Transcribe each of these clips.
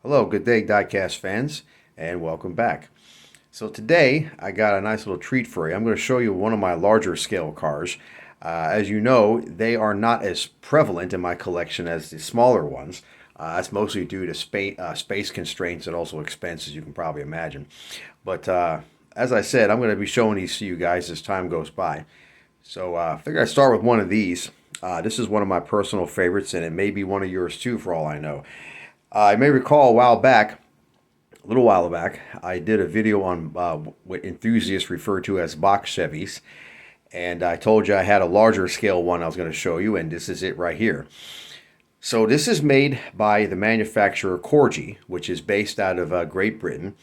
Hello, good day, diecast fans, and welcome back. So today I got a nice little treat for you. I'm going to show you one of my larger scale cars. As you know, they are not as prevalent in my collection as the smaller ones. That's mostly due to space constraints and also expense, as you can probably imagine. But as I said, I'm going to be showing these to you guys as time goes by. So I figure I'd start with one of these. This is one of my personal favorites, and it may be one of yours too, for all I know. I may recall a little while back, I did a video on what enthusiasts refer to as box Chevys, and I told you I had a larger scale one I was going to show you, and this is it right here. So this is made by the manufacturer Corgi, which is based out of Great Britain.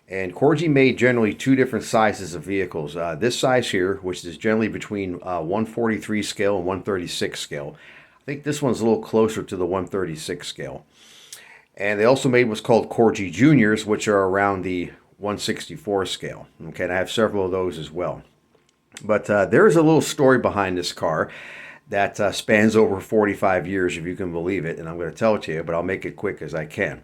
And Corgi made generally two different sizes of vehicles. This size here, which is generally between 143 scale and 136 scale. I think this one's a little closer to the 136 scale. And they also made what's called Corgi Juniors, which are around the 164 scale. Okay, and I have several of those as well. But there's a little story behind this car that spans over 45 years, if you can believe it. And I'm going to tell it to you, but I'll make it quick as I can.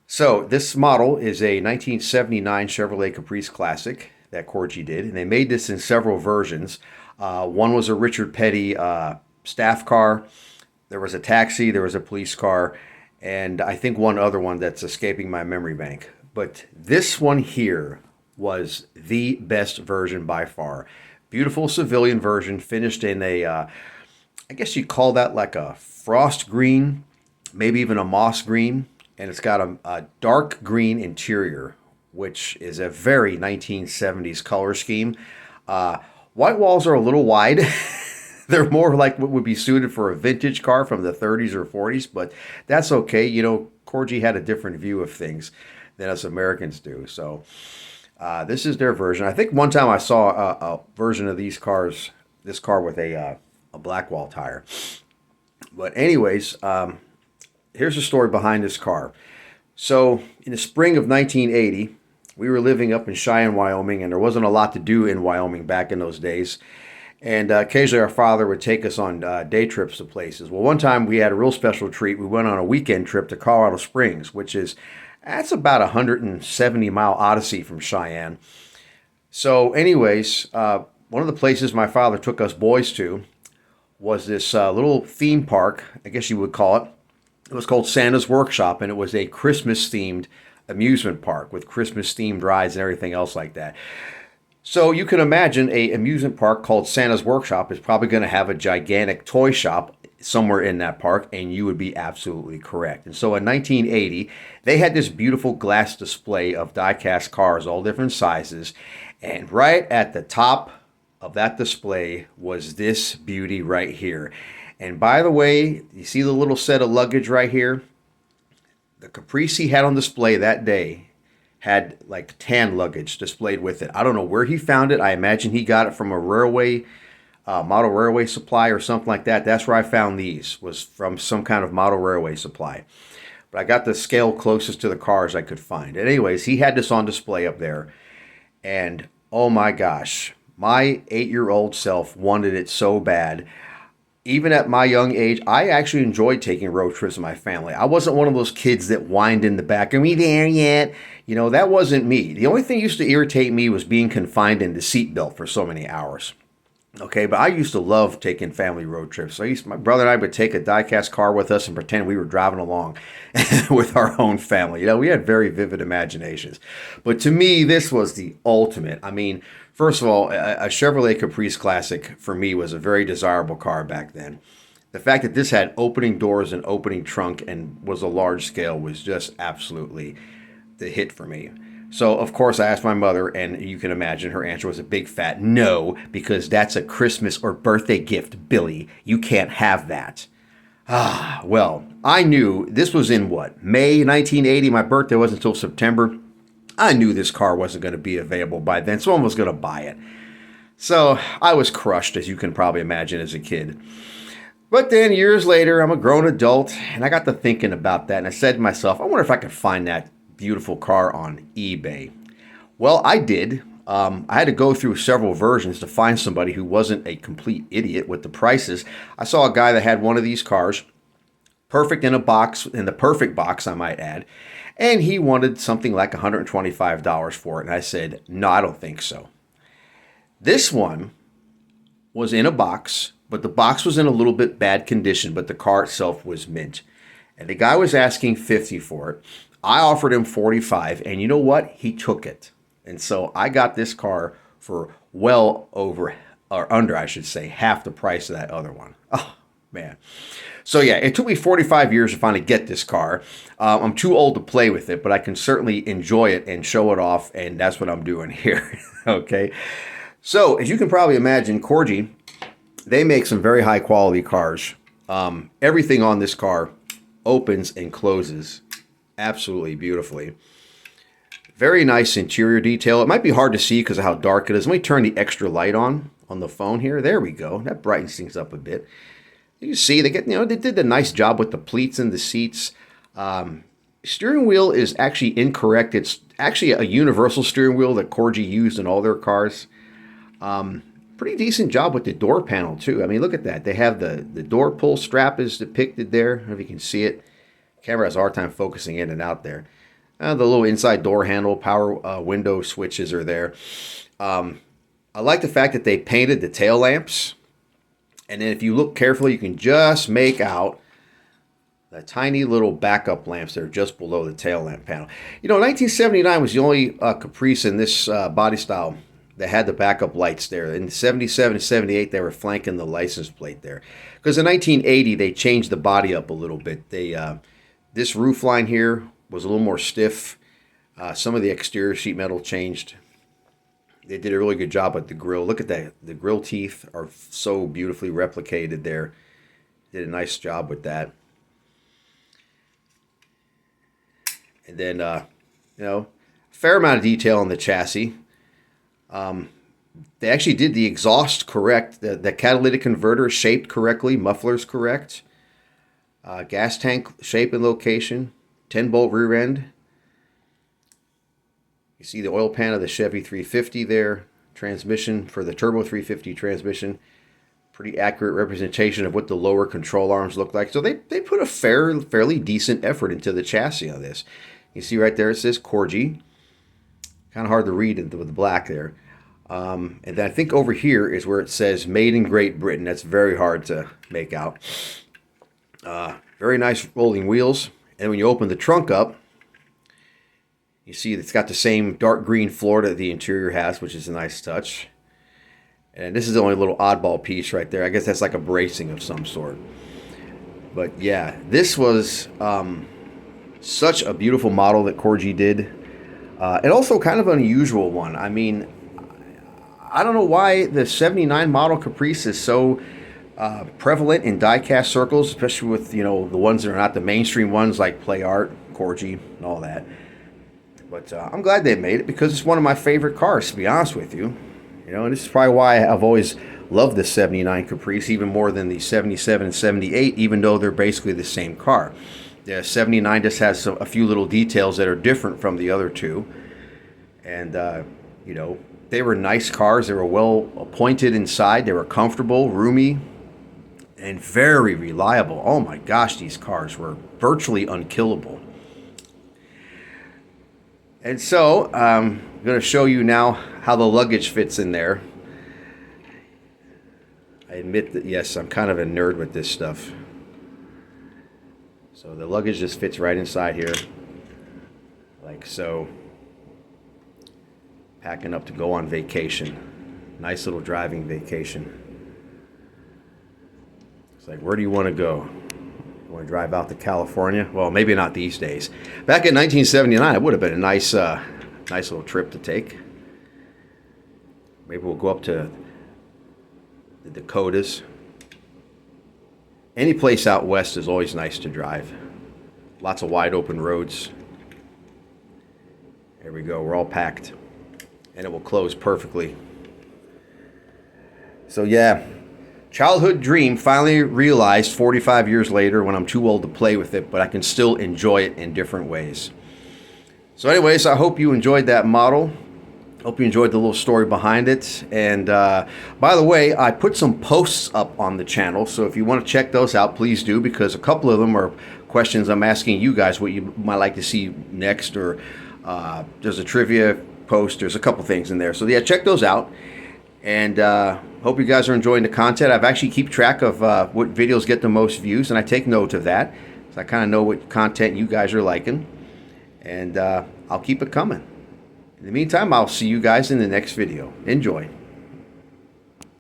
So this model is a 1979 Chevrolet Caprice Classic that Corgi did. And they made this in several versions. One was a Richard Petty staff car. There was a taxi. There was a police car. And I think one other one that's escaping my memory bank. But this one here was the best version by far. Beautiful civilian version, finished in I guess you'd call that like a frost green, maybe even a moss green. And it's got a dark green interior, which is a very 1970s color scheme. White walls are a little wide. They're more like what would be suited for a vintage car from the 30s or 40s, but that's okay. You know, Corgi had a different view of things than us Americans do. So this is their version. I think one time I saw a version of this car with a black wall tire. But anyways, here's the story behind this car. So in the spring of 1980, we were living up in Cheyenne, Wyoming, and there wasn't a lot to do in Wyoming back in those days. And occasionally our father would take us on day trips to places. Well, one time we had a real special treat. We went on a weekend trip to Colorado Springs, that's about a 170-mile odyssey from Cheyenne. So anyways, one of the places my father took us boys to was this little theme park, I guess you would call it. It was called Santa's Workshop, and it was a Christmas-themed amusement park with Christmas-themed rides and everything else like that. So you can imagine a amusement park called Santa's Workshop is probably going to have a gigantic toy shop somewhere in that park, and you would be absolutely correct. And so in 1980, they had this beautiful glass display of die-cast cars, all different sizes, and right at the top of that display was this beauty right here. And by the way, you see the little set of luggage right here? The Caprice he had on display that day had like tan luggage displayed with it. I don't know where he found it. I imagine he got it from a model railway supply or something like that. That's where I found these, was from some kind of model railway supply. But I got the scale closest to the cars I could find. And anyways, he had this on display up there. And oh my gosh, my 8-year-old self wanted it so bad. Even at my young age, I actually enjoyed taking road trips with my family. I wasn't one of those kids that whined in the back, "Are we there yet?" You know, that wasn't me. The only thing that used to irritate me was being confined in the seatbelt for so many hours. Okay, but I used to love taking family road trips. My brother and I would take a diecast car with us and pretend we were driving along with our own family. You know, we had very vivid imaginations. But to me, this was the ultimate. I mean, first of all, a Chevrolet Caprice Classic for me was a very desirable car back then. The fact that this had opening doors and opening trunk and was a large scale was just absolutely the hit for me. So, of course, I asked my mother, and you can imagine her answer was a big fat no, because that's a Christmas or birthday gift, Billy. You can't have that. Well, I knew this was in what, May 1980? My birthday wasn't until September. I knew this car wasn't going to be available by then. Someone was going to buy it. So I was crushed, as you can probably imagine, as a kid. But then years later, I'm a grown adult, and I got to thinking about that, and I said to myself, I wonder if I could find that beautiful car on eBay. Well, I did. I had to go through several versions to find somebody who wasn't a complete idiot with the prices. I saw a guy that had one of these cars Perfect in a box, in the perfect box, I might add. And he wanted something like $125 for it. And I said, no, I don't think so. This one was in a box, but the box was in a little bit bad condition, but the car itself was mint. And the guy was asking $50 for it. I offered him $45, and you know what? He took it. And so I got this car for well over, or under, I should say, half the price of that other one. Oh, man. So yeah, it took me 45 years to finally get this car. I'm too old to play with it, but I can certainly enjoy it and show it off, and that's what I'm doing here. Okay. So as you can probably imagine, Corgi, they make some very high quality cars. Everything on this car opens and closes absolutely beautifully. Very nice interior detail. It might be hard to see because of how dark it is. Let me turn the extra light on the phone here. There we go. That brightens things up a bit. You see, they did a nice job with the pleats and the seats. Steering wheel is actually incorrect. It's actually a universal steering wheel that Corgi used in all their cars. Pretty decent job with the door panel too. I mean, look at that. They have the door pull strap is depicted there. I don't know if you can see it. Camera has a hard time focusing in and out there. The little inside door handle, power window switches are there. I like the fact that they painted the tail lamps. And then if you look carefully, you can just make out the tiny little backup lamps that are just below the tail lamp panel. You know, 1979 was the only Caprice in this body style that had the backup lights there. In 77 and 78, they were flanking the license plate there. Because in 1980, they changed the body up a little bit. This roof line here was a little more stiff. Some of the exterior sheet metal changed. They did a really good job with the grill. Look at that. The grill teeth are so beautifully replicated there. Did a nice job with that. And then, you know, fair amount of detail on the chassis. They actually did the exhaust correct. The catalytic converter is shaped correctly. Muffler's correct. Gas tank shape and location. 10-bolt rear end. You see the oil pan of the Chevy 350 there. Transmission for the Turbo 350 transmission. Pretty accurate representation of what the lower control arms look like. So they put a fairly decent effort into the chassis on this. You see right there it says Corgi. Kind of hard to read with the black there. And then I think over here is where it says Made in Great Britain. That's very hard to make out. Very nice rolling wheels. And when you open the trunk up, you see it's got the same dark green floor that the interior has, which is a nice touch. And this is the only little oddball piece right there. I guess that's like a bracing of some sort. But yeah, this was such a beautiful model that Corgi did. And also kind of an unusual one. I mean, I don't know why the 79 model Caprice is so prevalent in diecast circles, especially with, you know, the ones that are not the mainstream ones like Play Art, Corgi, and all that. But I'm glad they made it because it's one of my favorite cars, to be honest with you. You know, and this is probably why I've always loved the 79 Caprice even more than the 77 and 78, even though they're basically the same car. The 79 just has a few little details that are different from the other two. And, you know, they were nice cars. They were well appointed inside. They were comfortable, roomy, and very reliable. Oh my gosh, these cars were virtually unkillable. And so I'm going to show you now how the luggage fits in there. I admit that, yes, I'm kind of a nerd with this stuff. So the luggage just fits right inside here, like so. Packing up to go on vacation. Nice little driving vacation. It's like, where do you want to go? You want to drive out to California? Well, maybe not these days. Back in 1979, it would have been a nice little trip to take. Maybe we'll go up to the Dakotas. Any place out west is always nice to drive. Lots of wide open roads. There we go. We're all packed. And it will close perfectly. So yeah, childhood dream finally realized 45 years later when I'm too old to play with it, but I can still enjoy it in different ways. So anyways, I hope you enjoyed that model. Hope you enjoyed the little story behind it. And by the way, I put some posts up on the channel, so if you want to check those out, please do, because a couple of them are questions I'm asking you guys what you might like to see next, or there's a trivia post. There's a couple things in there. So yeah, check those out. And hope you guys are enjoying the content. I've actually keep track of what videos get the most views, and I take note of that. So I kind of know what content you guys are liking. And I'll keep it coming. In the meantime, I'll see you guys in the next video. Enjoy.